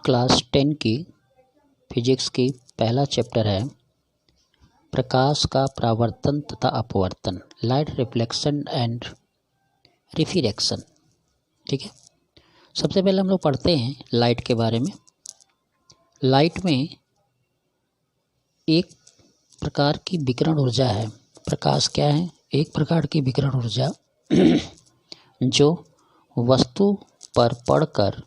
Class 10 की physics की पहला चैप्टर है प्रकाश का परावर्तन तथा अपवर्तन, लाइट रिफ्लेक्शन एंड रिफ्रैक्शन। ठीक है, सबसे पहले हम लोग पढ़ते हैं लाइट के बारे में। लाइट में एक प्रकार की विकिरण ऊर्जा है। प्रकाश क्या है? एक प्रकार की विकिरण ऊर्जा जो वस्तु पर पड़कर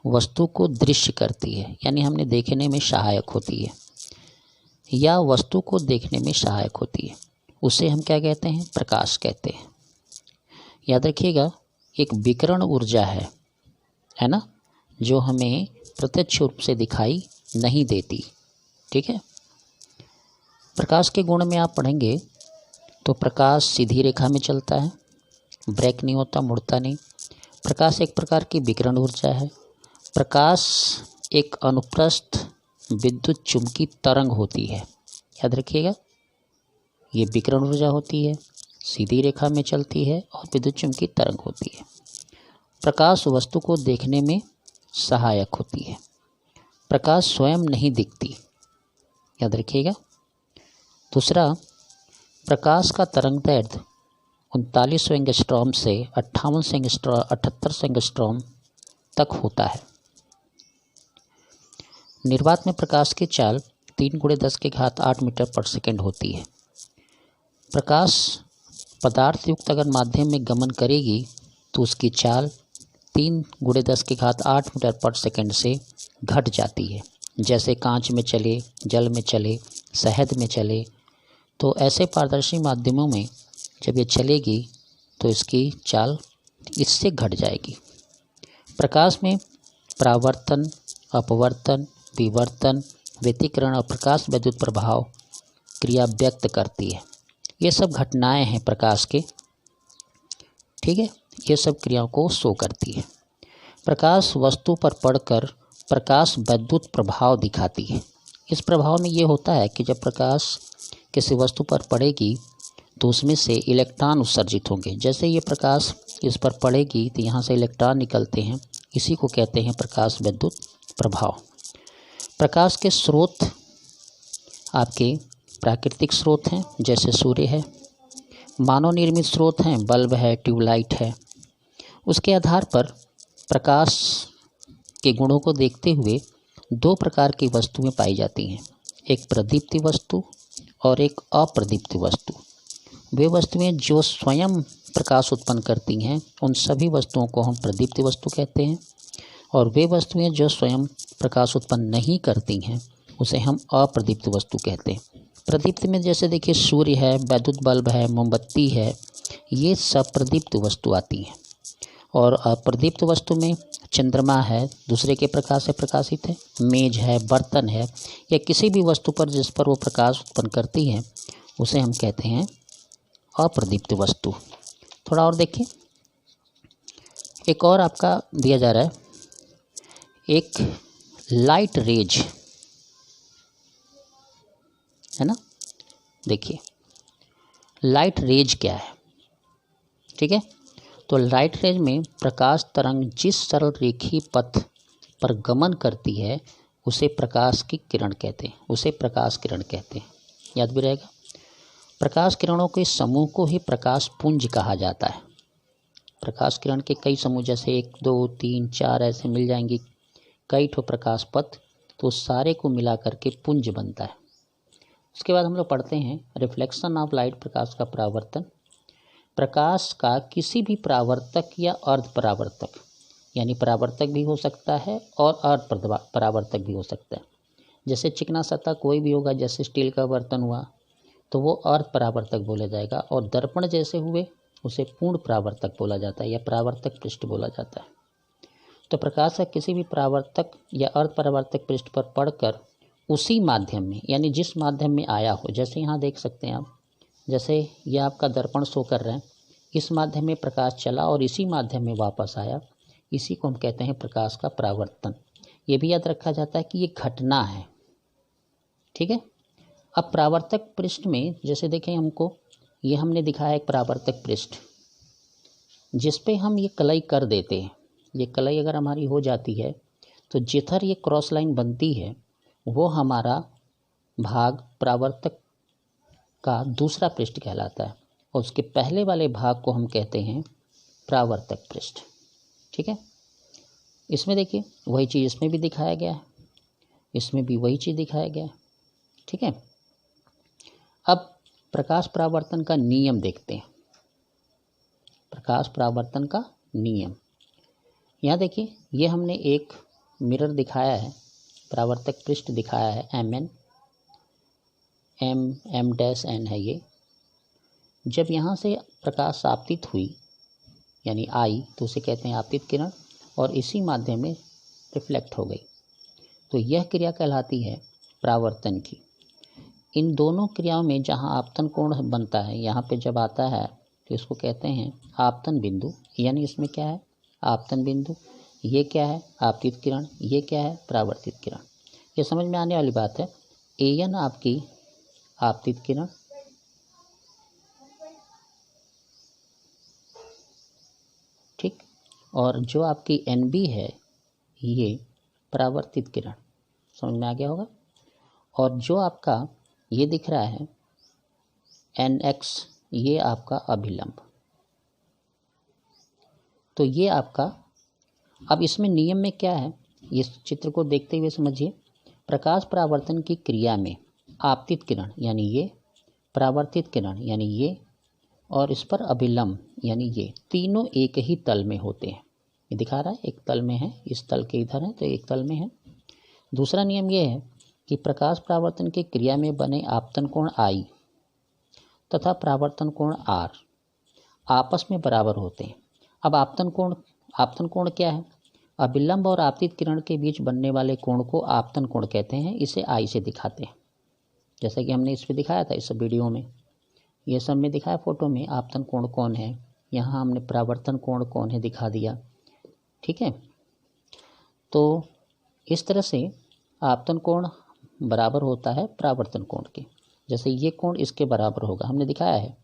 वस्तु को दृश्य करती है, यानी हमने देखने में सहायक होती है या वस्तु को देखने में सहायक होती है, उसे हम क्या कहते हैं? प्रकाश कहते हैं। याद रखिएगा, एक विकिरण ऊर्जा है ना, जो हमें प्रत्यक्ष रूप से दिखाई नहीं देती। ठीक है, प्रकाश के गुण में आप पढ़ेंगे तो प्रकाश सीधी रेखा में चलता है, ब्रेक नहीं होता, मुड़ता नहीं। प्रकाश एक प्रकार की विकिरण ऊर्जा है। प्रकाश एक अनुप्रस्थ विद्युत चुंबकीय तरंग होती है। याद रखिएगा, ये विकिरण ऊर्जा होती है, सीधी रेखा में चलती है और विद्युत चुंबकीय तरंग होती है। प्रकाश वस्तु को देखने में सहायक होती है। प्रकाश स्वयं नहीं दिखती। याद रखिएगा। दूसरा, प्रकाश का तरंग दैर्ध्य 39 एंगस्ट्रॉम से 78 एंगस्ट्रॉम तक होता है। निर्वात में प्रकाश की चाल 3×10⁸ मीटर पर सेकेंड होती है। प्रकाश पदार्थ युक्त अगर माध्यम में गमन करेगी तो उसकी चाल 3×10⁸ मीटर पर सेकेंड से घट जाती है। जैसे कांच में चले, जल में चले, शहद में चले, तो ऐसे पारदर्शी माध्यमों में जब ये चलेगी तो इसकी चाल इससे घट जाएगी। प्रकाश में परावर्तन, अपवर्तन, विवर्तन, व्यतिकरण और प्रकाश विद्युत प्रभाव क्रिया व्यक्त करती है। ये सब घटनाएं हैं प्रकाश के। ठीक है, ये सब क्रियाओं को शो करती है। प्रकाश वस्तु पर पड़कर प्रकाश विद्युत प्रभाव दिखाती है। इस प्रभाव में ये होता है कि जब प्रकाश किसी वस्तु पर पड़ेगी तो उसमें से इलेक्ट्रॉन उत्सर्जित होंगे। जैसे ये प्रकाश इस पर पड़ेगी तो यहाँ से इलेक्ट्रॉन निकलते हैं, इसी को कहते हैं प्रकाश विद्युत प्रभाव। प्रकाश के स्रोत आपके प्राकृतिक स्रोत हैं, जैसे सूर्य है। मानव निर्मित स्रोत हैं, बल्ब है, ट्यूबलाइट है। उसके आधार पर प्रकाश के गुणों को देखते हुए दो प्रकार की वस्तुएं पाई जाती हैं, एक प्रदीप्ति वस्तु और एक अप्रदीप्ति वस्तु। वे वस्तुएं जो स्वयं प्रकाश उत्पन्न करती हैं उन सभी वस्तुओं को हम प्रदीप्ति वस्तु कहते हैं, और वे वस्तुएं जो स्वयं प्रकाश उत्पन्न नहीं करती हैं उसे हम अप्रदीप्त वस्तु कहते हैं। प्रदीप्त में जैसे देखिए सूर्य है, वैद्युत बल्ब है, मोमबत्ती है, ये सब प्रदीप्त वस्तु आती हैं। और अप्रदीप्त वस्तु में चंद्रमा है, दूसरे के प्रकाश से प्रकाशित है, मेज है, बर्तन है, या किसी भी वस्तु पर जिस पर वो प्रकाश उत्पन्न करती है उसे हम कहते हैं अप्रदीप्त वस्तु। थोड़ा और देखिए, एक और आपका दिया जा रहा है, एक लाइट रेज है ना। देखिए लाइट रेज क्या है। ठीक है, तो लाइट रेज में प्रकाश तरंग जिस सरल रेखीय पथ पर गमन करती है उसे प्रकाश की किरण कहते हैं, उसे प्रकाश किरण कहते हैं। याद भी रहेगा, प्रकाश किरणों के समूह को ही प्रकाश पुंज कहा जाता है। प्रकाश किरण के कई समूह, जैसे 1, 2, 3, 4 ऐसे मिल जाएंगे, कई ठो प्रकाश पथ, तो सारे को मिला करके पुंज बनता है। उसके बाद हम लोग पढ़ते हैं रिफ्लेक्शन ऑफ लाइट, प्रकाश का परावर्तन। प्रकाश का किसी भी परावर्तक या अर्ध परावर्तक, यानी परावर्तक भी हो सकता है और अर्ध परावर्तक भी हो सकता है। जैसे चिकना सतह कोई भी होगा, जैसे स्टील का बर्तन हुआ तो वो अर्ध परावर्तक बोला जाएगा, और दर्पण जैसे हुए उसे पूर्ण परावर्तक बोला जाता है या परावर्तक पृष्ठ बोला जाता है। तो प्रकाश का किसी भी परावर्तक या अर्ध परावर्तक पृष्ठ पर पड़कर उसी माध्यम में, यानी जिस माध्यम में आया हो, जैसे यहाँ देख सकते हैं आप, जैसे ये आपका दर्पण शो कर रहे हैं, इस माध्यम में प्रकाश चला और इसी माध्यम में वापस आया, इसी को हम कहते हैं प्रकाश का परावर्तन। ये भी याद रखा जाता है कि ये घटना है। ठीक है, अब परावर्तक पृष्ठ में जैसे देखें, हमको ये हमने दिखाया एक परावर्तक पृष्ठ जिस पे हम ये कलई कर देते हैं। ये कलई अगर हमारी हो जाती है तो जिधर ये क्रॉस लाइन बनती है वो हमारा भाग परावर्तक का दूसरा पृष्ठ कहलाता है और उसके पहले वाले भाग को हम कहते हैं परावर्तक पृष्ठ। ठीक है, इसमें देखिए वही चीज़ इसमें भी दिखाया गया है, इसमें भी वही चीज़ दिखाया गया है। ठीक है, अब प्रकाश परावर्तन का नियम देखते हैं। प्रकाश परावर्तन का नियम, यहाँ देखिए ये हमने एक मिरर दिखाया है, परावर्तक पृष्ठ दिखाया है M है ये। जब यहाँ से प्रकाश आपतित हुई यानी आई तो उसे कहते हैं आपतित किरण और इसी माध्यम में रिफ्लेक्ट हो गई, तो यह क्रिया कहलाती है परावर्तन की। इन दोनों क्रियाओं में जहाँ आपतन कोण बनता है यहाँ पे जब आता है तो इसको कहते हैं आपतन बिंदु, यानी इसमें क्या है आपतन बिंदु, ये क्या है आपतित किरण, ये क्या है परावर्तित किरण। ये समझ में आने वाली बात है। AN आपकी आपतित किरण, ठीक, और जो आपकी NB है ये परावर्तित किरण, समझ में आ गया होगा। और जो आपका ये दिख रहा है NX ये आपका अभिलंब। तो ये आपका, अब इसमें नियम में क्या है इस चित्र को देखते हुए समझिए। प्रकाश परावर्तन की क्रिया में आपतित किरण यानी ये, परावर्तित किरण यानी ये और इस पर अभिलंब यानी ये, तीनों एक ही तल में होते हैं। ये दिखा रहा है एक तल में है, इस तल के इधर है तो एक तल में है। दूसरा नियम ये है कि प्रकाश परावर्तन की क्रिया में बने आपतन कोण I तथा परावर्तन कोण R आपस में बराबर होते हैं। अब आपतन कोण क्या है? अभिलंब और आपतित किरण के बीच बनने वाले कोण को आपतन कोण कहते हैं। इसे I से दिखाते हैं, जैसा कि हमने इस पे दिखाया था इस वीडियो में, ये सब में दिखाया फोटो में आपतन कोण कौन है, यहाँ हमने परावर्तन कोण कौन है दिखा दिया। ठीक है, तो इस तरह से आपतन कोण बराबर होता है परावर्तन कोण के। जैसे ये कोण इसके बराबर होगा, हमने दिखाया है,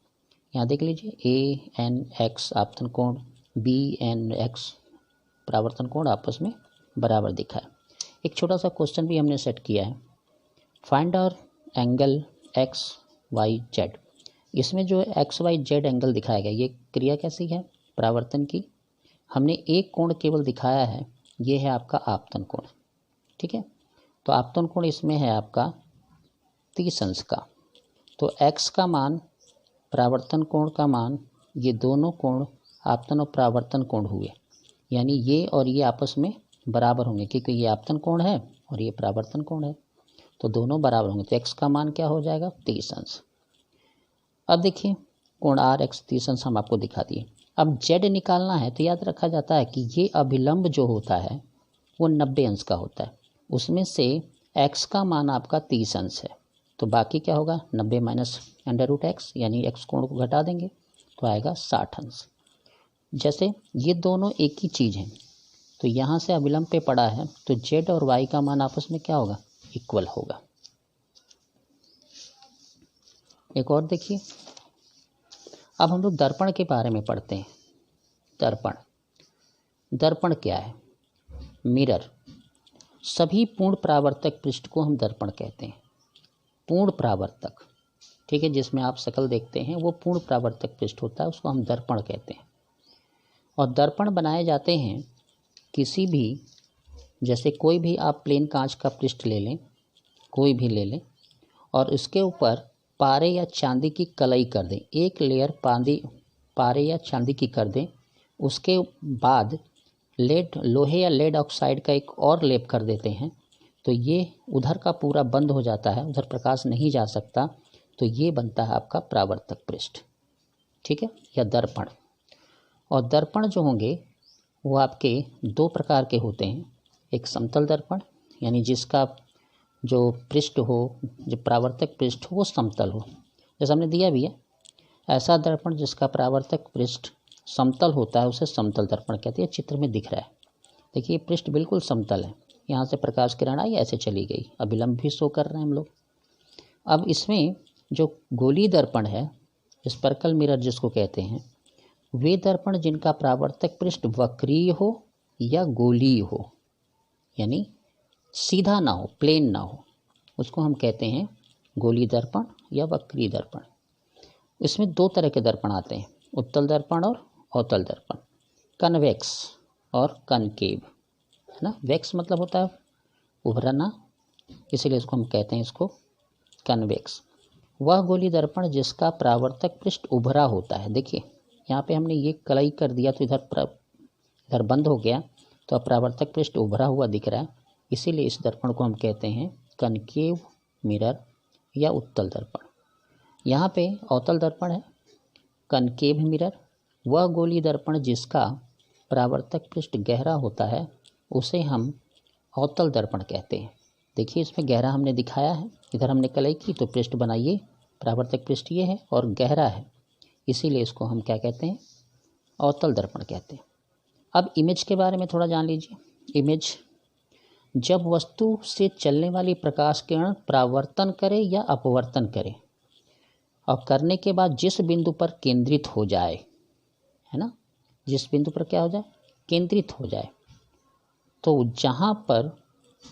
यहाँ देख लीजिए ANX आपतन कोण, BNX परावर्तन कोण आपस में बराबर दिखा है। एक छोटा सा क्वेश्चन भी हमने सेट किया है, फाइंड आवर एंगल XYZ। इसमें जो XYZ एंगल दिखाया गया, ये क्रिया कैसी है परावर्तन की। हमने एक कोण केवल दिखाया है, ये है आपका आपतन कोण। ठीक है, तो आपतन कोण इसमें है आपका 30 अंश का। तो X का मान, परावर्तन कोण का मान, ये दोनों कोण आपतन और परावर्तन कोण हुए, यानी ये और ये आपस में बराबर होंगे क्योंकि ये आपतन कोण है और ये परावर्तन कोण है, तो दोनों बराबर होंगे। तो X का मान क्या हो जाएगा 30 अंश। अब देखिए कोण RX 30 अंश हम आपको दिखा दिए। अब Z निकालना है तो याद रखा जाता है कि ये अभिलंब जो होता है वो 90 अंश का होता है, उसमें से X का मान आपका 30 अंश है, तो बाकी क्या होगा 90 माइनस √x, यानी X कोण को घटा देंगे तो आएगा 60 अंश। जैसे ये दोनों एक ही चीज़ हैं तो यहाँ से अभिलंब पे पड़ा है तो Z और Y का मान आपस में क्या होगा इक्वल होगा। एक और देखिए, अब हम लोग दर्पण के बारे में पढ़ते हैं। दर्पण क्या है? मिरर। सभी पूर्ण परावर्तक पृष्ठ को हम दर्पण कहते हैं। पूर्ण परावर्तक, ठीक है, जिसमें आप शक्ल देखते हैं वो पूर्ण परावर्तक पृष्ठ होता है, उसको हम दर्पण कहते हैं। और दर्पण बनाए जाते हैं किसी भी, जैसे कोई भी आप प्लेन कांच का पृष्ठ ले लें, कोई भी ले लें और उसके ऊपर पारे या चांदी की कलई कर दें, एक लेयर पारे या चांदी की कर दें, उसके बाद लोहे या लेड ऑक्साइड का एक और लेप कर देते हैं, तो ये उधर का पूरा बंद हो जाता है, उधर प्रकाश नहीं जा सकता, तो ये बनता है आपका परावर्तक पृष्ठ। ठीक है, या दर्पण। और दर्पण जो होंगे वो आपके दो प्रकार के होते हैं। एक समतल दर्पण, यानी जिसका जो पृष्ठ हो, जो परावर्तक पृष्ठ हो वो समतल हो, जैसा हमने दिया भी है। ऐसा दर्पण जिसका परावर्तक पृष्ठ समतल होता है उसे समतल दर्पण कहते हैं। चित्र में दिख रहा है, देखिए पृष्ठ बिल्कुल समतल है, यहाँ से प्रकाश किरण आई ऐसे चली गई, अभिलंब भी शो कर रहे हैं हम लोग। अब इसमें जो गोलीय दर्पण है, स्पर्कल मिरर जिसको कहते हैं, वे दर्पण जिनका परावर्तक पृष्ठ वक्रीय हो या गोलीय हो, यानी सीधा ना हो, प्लेन ना हो, उसको हम कहते हैं गोली दर्पण या वक्री दर्पण। इसमें दो तरह के दर्पण आते हैं, उत्तल दर्पण और अवतल दर्पण, कन्वेक्स और कनकेव, है ना। वेक्स मतलब होता है उभरना, इसीलिए इसको हम कहते हैं इसको कन्वेक्स। वह गोली दर्पण जिसका परावर्तक पृष्ठ उभरा होता है। देखिए यहाँ पे हमने ये कलई कर दिया तो इधर बंद हो गया, तो अब परावर्तक पृष्ठ उभरा हुआ दिख रहा है, इसीलिए इस दर्पण को हम कहते हैं कनकेव मिरर या उत्तल दर्पण। यहाँ पे अवतल दर्पण है कनकेव मिरर। वह गोली दर्पण जिसका परावर्तक पृष्ठ गहरा होता है उसे हम अवतल दर्पण कहते हैं। देखिए इसमें गहरा हमने दिखाया है, इधर हमने कलई की तो पृष्ठ बनाइए, परावर्तक पृष्ठ ये है और गहरा है, इसीलिए इसको हम क्या कहते हैं, अवतल दर्पण कहते हैं। अब इमेज के बारे में थोड़ा जान लीजिए। इमेज, जब वस्तु से चलने वाली प्रकाश किरण परावर्तन करे या अपवर्तन करे और करने के बाद जिस बिंदु पर केंद्रित हो जाए, है ना, जिस बिंदु पर क्या हो जाए, केंद्रित हो जाए, तो जहाँ पर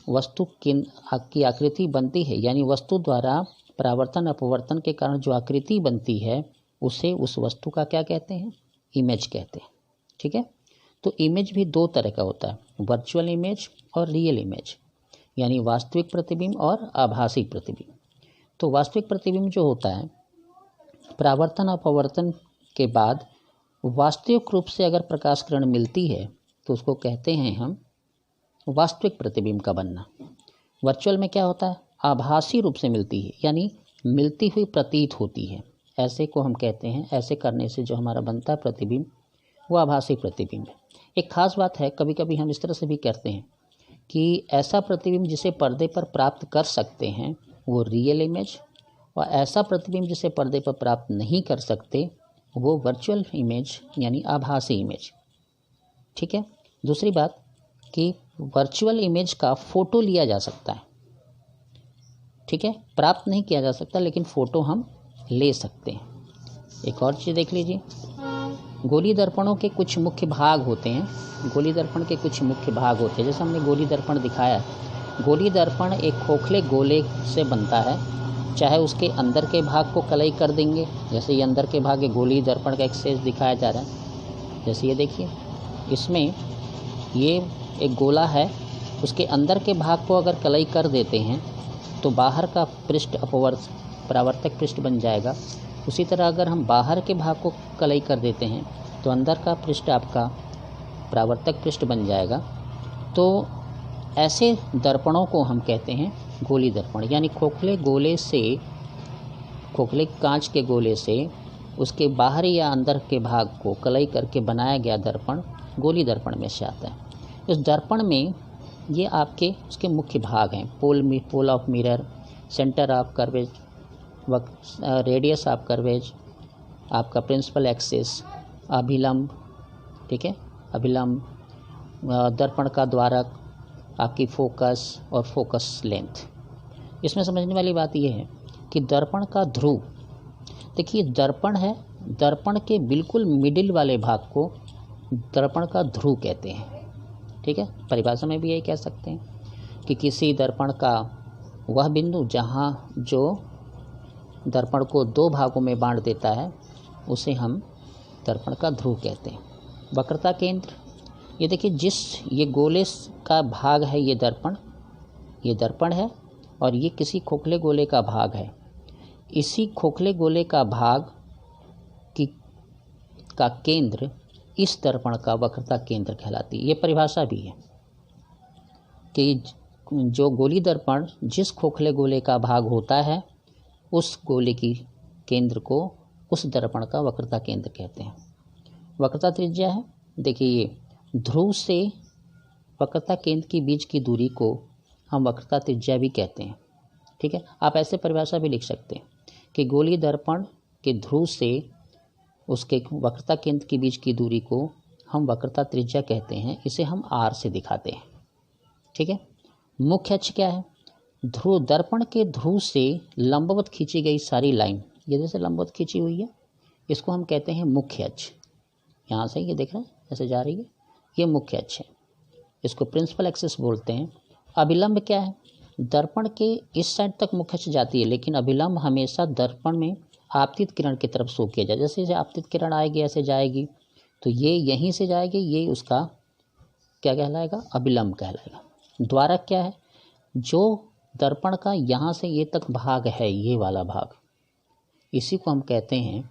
वस्तु की आकृति बनती है, यानी वस्तु द्वारा परावर्तन अपवर्तन के कारण जो आकृति बनती है उसे उस वस्तु का क्या कहते हैं, इमेज कहते हैं। ठीक है, तो इमेज भी दो तरह का होता है, वर्चुअल इमेज और रियल इमेज, यानी वास्तविक प्रतिबिंब और आभासी प्रतिबिंब। तो वास्तविक प्रतिबिंब जो होता है, परावर्तन अपवर्तन के बाद वास्तविक रूप से अगर प्रकाश किरण मिलती है तो उसको कहते हैं हम वास्तविक प्रतिबिंब का बनना। वर्चुअल में क्या होता है, आभासी रूप से मिलती है, यानी मिलती हुई प्रतीत होती है, ऐसे को हम कहते हैं, ऐसे करने से जो हमारा बनता है प्रतिबिंब वो आभासी प्रतिबिंब है। एक खास बात है, कभी कभी हम इस तरह से भी करते हैं कि ऐसा प्रतिबिंब जिसे पर्दे पर प्राप्त कर सकते हैं वो रियल इमेज, और ऐसा प्रतिबिंब जिसे पर्दे पर प्राप्त नहीं कर सकते वो वर्चुअल इमेज यानी आभासी इमेज। ठीक है, दूसरी बात कि वर्चुअल इमेज का फ़ोटो लिया जा सकता है। ठीक है, प्राप्त नहीं किया जा सकता लेकिन फ़ोटो हम ले सकते हैं। एक और चीज़ देख लीजिए, गोली दर्पणों के कुछ मुख्य भाग होते हैं। गोली दर्पण के कुछ मुख्य भाग होते हैं, जैसे हमने गोली दर्पण दिखाया है। गोली दर्पण एक खोखले गोले से बनता है, चाहे उसके अंदर के भाग को कलई कर देंगे, जैसे ये अंदर के भाग गोली दर्पण का एक्सेस दिखाया जा रहा है। जैसे ये देखिए, इसमें ये एक गोला है, उसके अंदर के भाग को अगर कलई कर देते हैं तो बाहर का पृष्ठ परावर्तक पृष्ठ बन जाएगा। उसी तरह अगर हम बाहर के भाग को कलई कर देते हैं तो अंदर का पृष्ठ आपका परावर्तक पृष्ठ बन जाएगा। तो ऐसे दर्पणों को हम कहते हैं गोली दर्पण, यानी खोखले कांच के गोले से उसके बाहरी या अंदर के भाग को कलई करके बनाया गया दर्पण गोली दर्पण में से आता है। इस दर्पण में ये आपके उसके मुख्य भाग हैं, pole of mirror, centre of curvature, radius of curvature, आपका प्रिंसिपल एक्सिस, अभिलंब, ठीक है, अभिलंब, दर्पण का द्वारक, आपकी फोकस और फोकस लेंथ। इसमें समझने वाली बात यह है कि दर्पण का ध्रुव, देखिए दर्पण है, दर्पण के बिल्कुल मिडिल वाले भाग को दर्पण का ध्रुव कहते हैं। ठीक है, परिभाषा में भी यही कह सकते हैं कि किसी दर्पण का वह बिंदु जहाँ जो दर्पण को दो भागों में बांट देता है उसे हम दर्पण का ध्रुव कहते हैं। वक्रता केंद्र, ये देखिए ये गोले का भाग है, ये दर्पण है और ये किसी खोखले गोले का भाग है। इसी खोखले गोले का भाग का केंद्र इस दर्पण का वक्रता केंद्र कहलाती है। ये परिभाषा भी है कि जो गोली दर्पण जिस खोखले गोले का भाग होता है उस गोले की केंद्र को उस दर्पण का वक्रता केंद्र कहते हैं। वक्रता त्रिज्या है, देखिए ये ध्रुव से वक्रता केंद्र के बीच की दूरी को हम वक्रता त्रिज्या भी कहते हैं। ठीक है, आप ऐसे परिभाषा भी लिख सकते हैं कि गोली दर्पण के ध्रुव से उसके वक्रता केंद्र के बीच की दूरी को हम वक्रता त्रिज्या कहते हैं, इसे हम r से दिखाते हैं। ठीक है, मुख्य अक्ष क्या है, दर्पण के ध्रुव से लंबवत खींची गई सारी लाइन, ये जैसे लंबवत खींची हुई है, इसको हम कहते हैं मुख्य अक्ष। यहाँ से ये देख रहे हैं ऐसे जा रही है, ये मुख्य अक्ष है। इसको प्रिंसिपल एक्सिस बोलते हैं। अभिलंब क्या है? दर्पण के इस साइड तक मुख्य जाती है, लेकिन अभिलंब हमेशा दर्पण में आपतित किरण की तरफ शो किया जाए। जैसे आपतित किरण आएगी ऐसे जाएगी, तो ये यहीं से जाएगी, ये उसका क्या कहलाएगा? अभिलंब कहलाएगा। द्वारक क्या है? जो दर्पण का यहाँ से ये तक भाग है, ये वाला भाग, इसी को हम कहते हैं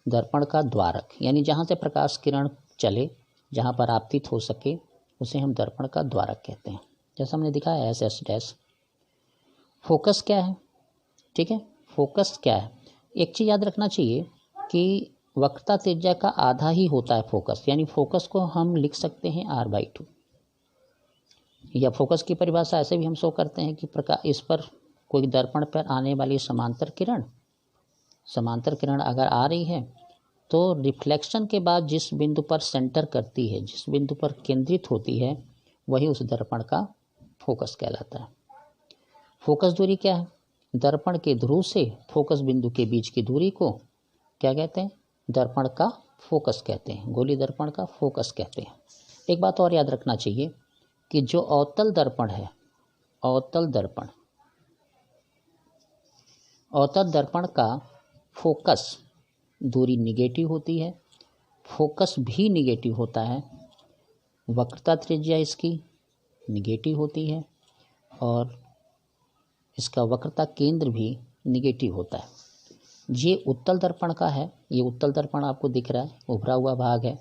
दर्पण का द्वारक। यानी जहाँ से प्रकाश किरण चले, जहाँ पर आपतित हो सके, उसे हम दर्पण का द्वारक कहते हैं। जैसा हमने दिखाया एस एस डैश। फोकस क्या है? ठीक है, फोकस क्या है? एक चीज़ याद रखना चाहिए कि वक्रता त्रिज्या का आधा ही होता है फोकस। यानी फोकस को हम लिख सकते हैं r/2, या फोकस की परिभाषा ऐसे भी हम शो करते हैं कि प्रकाश, इस पर कोई दर्पण पर आने वाली समांतर किरण अगर आ रही है तो रिफ्लेक्शन के बाद जिस बिंदु पर सेंटर करती है, जिस बिंदु पर केंद्रित होती है, वही उस दर्पण का फोकस कहलाता है। फोकस दूरी क्या है? दर्पण के ध्रुव से फोकस बिंदु के बीच की दूरी को क्या कहते हैं? दर्पण का फोकस कहते हैं, गोली दर्पण का फोकस कहते हैं। एक बात और याद रखना चाहिए कि जो अवतल दर्पण है, अवतल दर्पण का फोकस दूरी निगेटिव होती है, फोकस भी निगेटिव होता है, वक्रता त्रिज्या इसकी निगेटिव होती है, और इसका वक्रता केंद्र भी निगेटिव होता है। ये उत्तल दर्पण का है, ये उत्तल दर्पण आपको दिख रहा है, उभरा हुआ भाग है।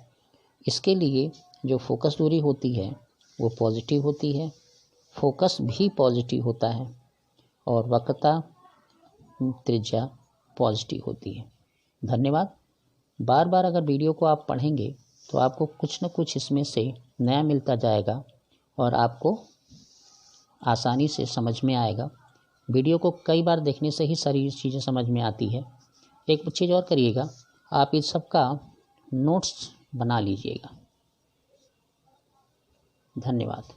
इसके लिए जो फोकस दूरी होती है वो पॉजिटिव होती है, फोकस भी पॉजिटिव होता है, और वक्रता त्रिज्या पॉजिटिव होती है। धन्यवाद। बार बार अगर वीडियो को आप पढ़ेंगे तो आपको कुछ न कुछ इसमें से नया मिलता जाएगा और आपको आसानी से समझ में आएगा। वीडियो को कई बार देखने से ही सारी चीज़ें समझ में आती है। एक चीज़ और करिएगा, आप इस सब का नोट्स बना लीजिएगा। धन्यवाद।